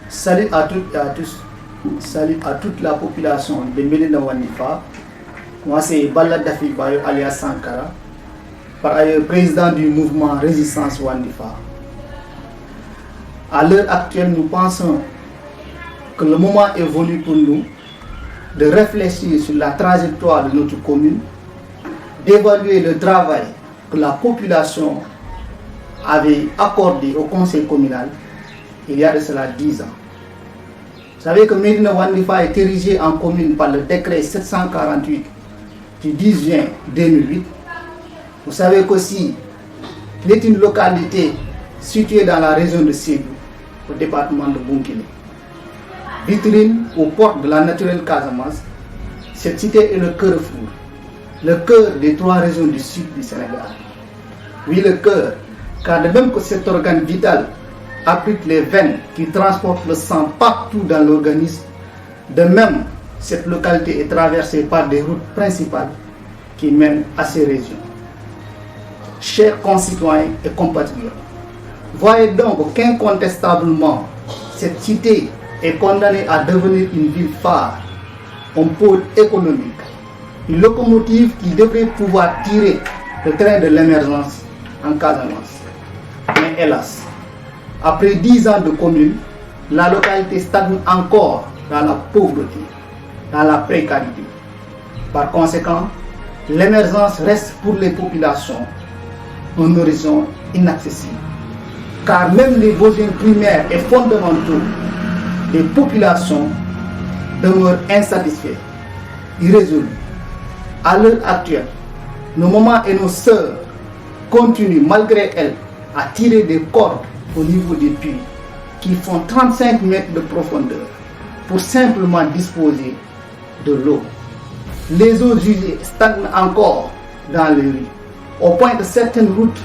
Salut à toutes et à tous. Salut à toute la population de Médina Wandifa. Moi, c'est Bala Dafi Bayo alias Sankara, par ailleurs président du mouvement Résistance Wandifa. À l'heure actuelle, nous pensons que le moment est venu pour nous de réfléchir sur la trajectoire de notre commune, d'évaluer le travail que la population avait accordé au conseil communal il y a de cela 10 ans. Vous savez que Médina Wandifa est érigé en commune par le décret 748 du 10 juin 2008. Vous savez qu'aussi, il est une localité située dans la région de Sédhiou, au département de Bounkiling. Vitrine aux portes de la naturelle Casamance, cette cité est le cœur des 3 régions du sud du Sénégal. Oui, le cœur, car de même que cet organe vital abrite les veines qui transportent le sang partout dans l'organisme, de même, cette localité est traversée par des routes principales qui mènent à ces régions. Chers concitoyens et compatriotes, voyez donc qu'incontestablement, cette cité est condamnée à devenir une ville phare, un pôle économique, une locomotive qui devrait pouvoir tirer le train de l'émergence en Casamance. Mais hélas, après 10 ans de commune, la localité stagne encore dans la pauvreté, dans la précarité. Par conséquent, l'émergence reste pour les populations un horizon inaccessible. Car même les besoins primaires et fondamentaux des populations demeurent insatisfaits, irrésolus. À l'heure actuelle, nos mamans et nos sœurs continuent malgré elles à tirer des cordes au niveau des puits qui font 35 mètres de profondeur pour simplement disposer de l'eau. Les eaux usées stagnent encore dans les rues, au point que certaines routes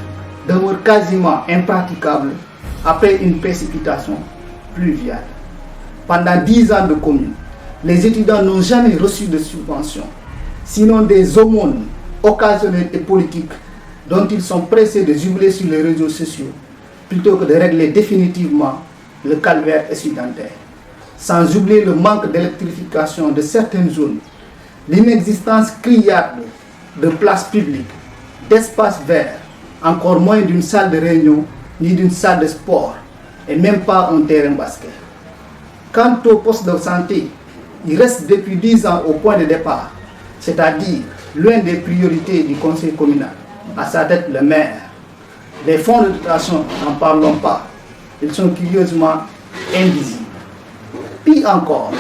demeurent quasiment impraticables après une précipitation pluviale. Pendant 10 ans de commune, les étudiants n'ont jamais reçu de subventions, sinon des aumônes occasionnelles et politiques dont ils sont pressés de jubiler sur les réseaux sociaux, plutôt que de régler définitivement le calvaire étudiantin. Sans oublier le manque d'électrification de certaines zones, l'inexistence criarde de places publiques, d'espaces verts, encore moins d'une salle de réunion ni d'une salle de sport, et même pas un terrain basket. Quant au poste de santé, il reste depuis 10 ans au point de départ, c'est-à-dire l'une des priorités du conseil communal, à sa tête le maire. Les fonds de dotation, n'en parlons pas, ils sont curieusement invisibles. Pis encore,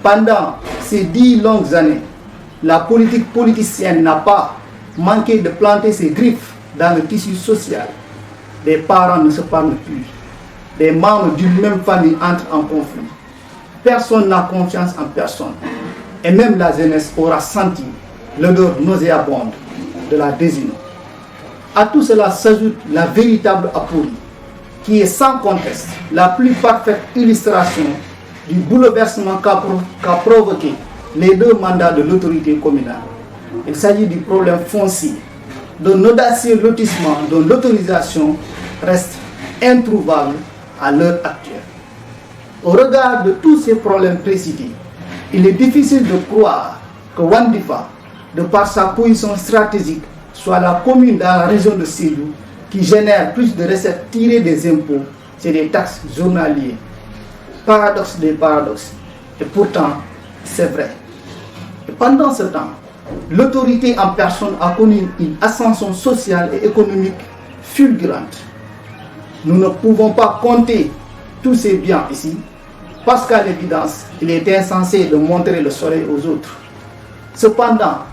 pendant ces 10 longues années, la politique politicienne n'a pas manqué de planter ses griffes dans le tissu social. Les parents ne se parlent plus. Les membres d'une même famille entrent en conflit. Personne n'a confiance en personne. Et même la jeunesse aura senti l'odeur nauséabonde de la désunion. À tout cela s'ajoute la véritable aporie, qui est sans conteste la plus parfaite illustration du bouleversement qu'a provoqué les 2 mandats de l'autorité communale. Il s'agit du problème foncier, d'un audacieux lotissement dont l'autorisation reste introuvable à l'heure actuelle. Au regard de tous ces problèmes précités, il est difficile de croire que Wandifa, de par sa position stratégique, soit la commune dans la région de Sédhiou qui génère plus de recettes tirées des impôts et des taxes journalières. Paradoxe des paradoxes. Et pourtant, c'est vrai. Et pendant ce temps, l'autorité en personne a connu une ascension sociale et économique fulgurante. Nous ne pouvons pas compter tous ces biens ici, parce qu'à l'évidence, il est insensé de montrer le soleil aux autres. Cependant,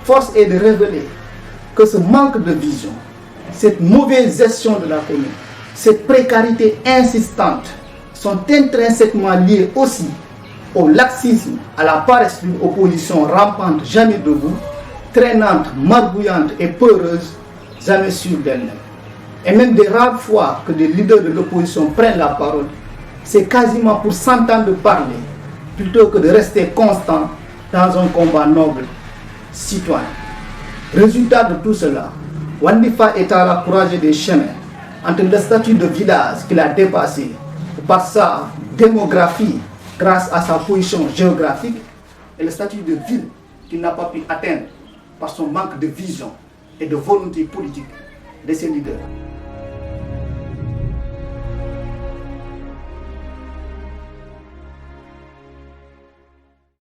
force est de révéler que ce manque de vision, cette mauvaise gestion de la commune, cette précarité insistante sont intrinsèquement liées aussi au laxisme, à la paresse d'une opposition rampante, jamais debout, traînante, marbouillante et peureuse, jamais sûre d'elle-même. Et même des rares fois que des leaders de l'opposition prennent la parole, c'est quasiment pour s'entendre parler, plutôt que de rester constant dans un combat noble, citoyen. Résultat de tout cela, Wandifa est à la croisée des chemins entre le statut de village qu'il a dépassé, par sa démographie grâce à sa position géographique et le statut de ville qu'il n'a pas pu atteindre par son manque de vision et de volonté politique de ses leaders.